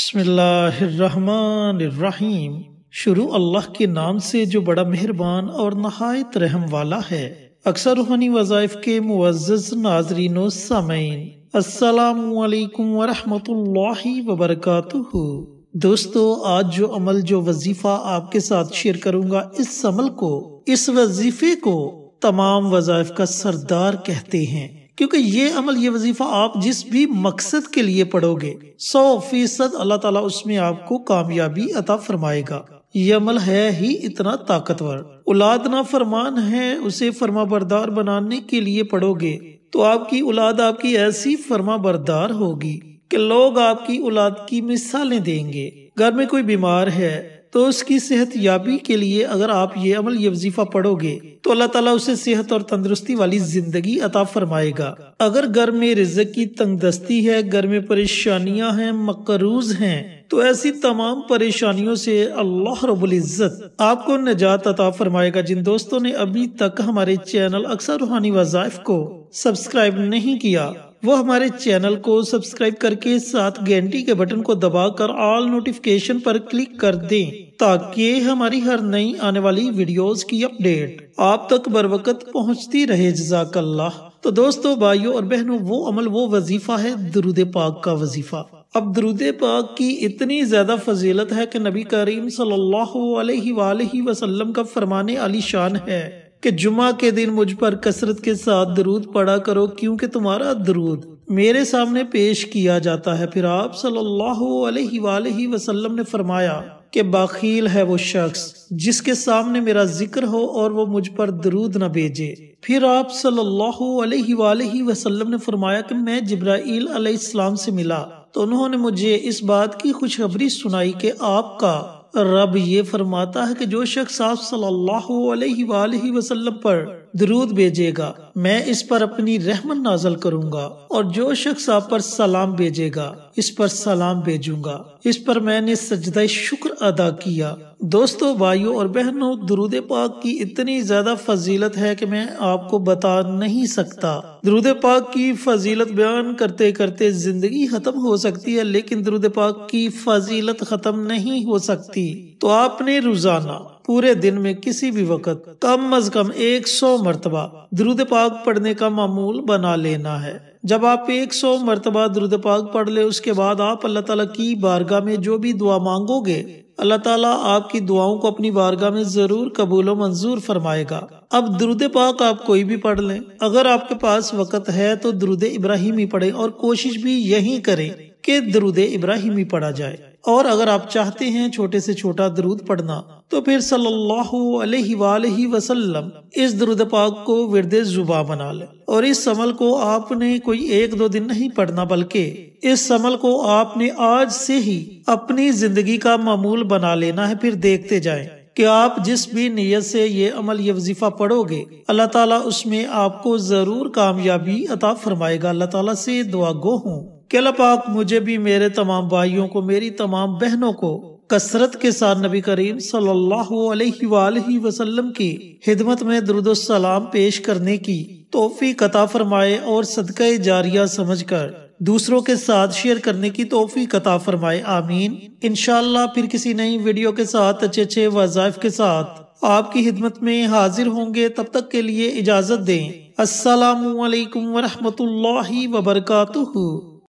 بسم اللہ الرحمن الرحیم۔ شروع اللہ کے نام سے جو بڑا مہربان اور نہایت رحم والا ہے۔ اکثر روحانی وظائف کے معزز ناظرین و سامعین، السلام علیکم ورحمۃ اللہ وبرکاتہ۔ دوستو، آج جو وظیفہ آپ کے ساتھ شیئر کروں گا، اس وظیفے کو تمام وظائف کا سردار کہتے ہیں، کیونکہ یہ وظیفہ آپ جس بھی مقصد کے لیے پڑھو گے 100% اللہ تعالیٰ اس میں آپ کو کامیابی عطا فرمائے گا۔ یہ عمل ہے ہی اتنا طاقتور۔ اولاد نافرمان ہے، اسے فرما بردار بنانے کے لیے پڑھو گے تو آپ کی اولاد آپ کی ایسی فرما بردار ہوگی کہ لوگ آپ کی اولاد کی مثالیں دیں گے۔ گھر میں کوئی بیمار ہے تو اس کی صحت یابی کے لیے اگر آپ یہ وظیفہ پڑھو گے تو اللہ تعالیٰ اسے صحت اور تندرستی والی زندگی عطا فرمائے گا۔ اگر گھر میں رزق کی تنگ دستی ہے، گھر میں پریشانیاں ہیں، مقروض ہیں، تو ایسی تمام پریشانیوں سے اللہ رب العزت آپ کو نجات عطا فرمائے گا۔ جن دوستوں نے ابھی تک ہمارے چینل اکثر روحانی وظائف کو سبسکرائب نہیں کیا، وہ ہمارے چینل کو سبسکرائب کر کے ساتھ گھنٹی کے بٹن کو دبا کر آل نوٹیفیکیشن پر کلک کر دیں تاکہ ہماری ہر نئی آنے والی ویڈیوز کی اپڈیٹ آپ تک بروقت پہنچتی رہے۔ جزاک اللہ۔ تو دوستو، بھائیوں اور بہنوں، وہ وظیفہ ہے درود پاک کا وظیفہ۔ اب درود پاک کی اتنی زیادہ فضیلت ہے کہ نبی کریم صلی اللہ علیہ وآلہ وسلم کا فرمان عالی شان ہے کہ جمعہ کے دن مجھ پر کثرت کے ساتھ درود پڑھا کرو، کیونکہ تمہارا درود میرے سامنے پیش کیا جاتا ہے۔ پھر آپ صلی اللہ علیہ وآلہ وسلم نے فرمایا کہ بخیل ہے وہ شخص جس کے سامنے میرا ذکر ہو اور وہ مجھ پر درود نہ بھیجے۔ پھر آپ صلی اللہ علیہ وآلہ وسلم نے فرمایا کہ میں جبرائیل علیہ السلام سے ملا تو انہوں نے مجھے اس بات کی خوشخبری سنائی کہ آپ کا رب یہ فرماتا ہے کہ جو شخص آپ صلی اللہ علیہ وآلہ وسلم پر درود بھیجے گا میں اس پر اپنی رحمت نازل کروں گا، اور جو شخص آپ پر سلام بھیجے گا اس پر سلام بھیجوں گا۔ اس پر میں نے سجدہ شکر ادا کیا۔ دوستو، بھائیوں اور بہنوں، درود پاک کی اتنی زیادہ فضیلت ہے کہ میں آپ کو بتا نہیں سکتا۔ درود پاک کی فضیلت بیان کرتے کرتے زندگی ختم ہو سکتی ہے، لیکن درود پاک کی فضیلت ختم نہیں ہو سکتی۔ تو آپ نے روزانہ پورے دن میں کسی بھی وقت کم از کم 100 مرتبہ درود پاک پڑھنے کا معمول بنا لینا ہے۔ جب آپ 100 مرتبہ درود پاک پڑھ لے، اس کے بعد آپ اللہ تعالیٰ کی بارگاہ میں جو بھی دعا مانگو گے، اللہ تعالیٰ آپ کی دعاؤں کو اپنی بارگاہ میں ضرور قبول و منظور فرمائے گا۔ اب درود پاک آپ کوئی بھی پڑھ لیں، اگر آپ کے پاس وقت ہے تو درود ابراہیمی پڑھیں، اور کوشش بھی یہی کریں کہ درود ابراہیمی پڑھا جائے۔ اور اگر آپ چاہتے ہیں چھوٹے سے چھوٹا درود پڑھنا تو پھر صلی اللہ علیہ وآلہ وسلم اس درود پاک کو ورد زباں بنا لیں، اور اس عمل کو آپ نے کوئی 1-2 دن نہیں پڑھنا، بلکہ اس عمل کو آپ نے آج سے ہی اپنی زندگی کا معمول بنا لینا ہے۔ پھر دیکھتے جائیں کہ آپ جس بھی نیت سے یہ وظیفہ پڑھو گے، اللہ تعالیٰ اس میں آپ کو ضرور کامیابی عطا فرمائے گا۔ اللہ تعالیٰ سے دعا گو ہوں کہ اللہ پاک مجھے بھی، میرے تمام بھائیوں کو، میری تمام بہنوں کو کثرت کے ساتھ نبی کریم صلی اللہ علیہ وآلہ وسلم کی خدمت میں درود و سلام پیش کرنے کی توفیق عطا فرمائے، اور صدقہ جاریہ سمجھ کر دوسروں کے ساتھ شیئر کرنے کی توفیق عطا فرمائے۔ آمین۔ انشاءاللہ پھر کسی نئی ویڈیو کے ساتھ اچھے وظائف کے ساتھ آپ کی خدمت میں حاضر ہوں گے۔ تب تک کے لیے اجازت دیں۔ السلام علیکم ورحمۃ اللہ وبرکاتہ۔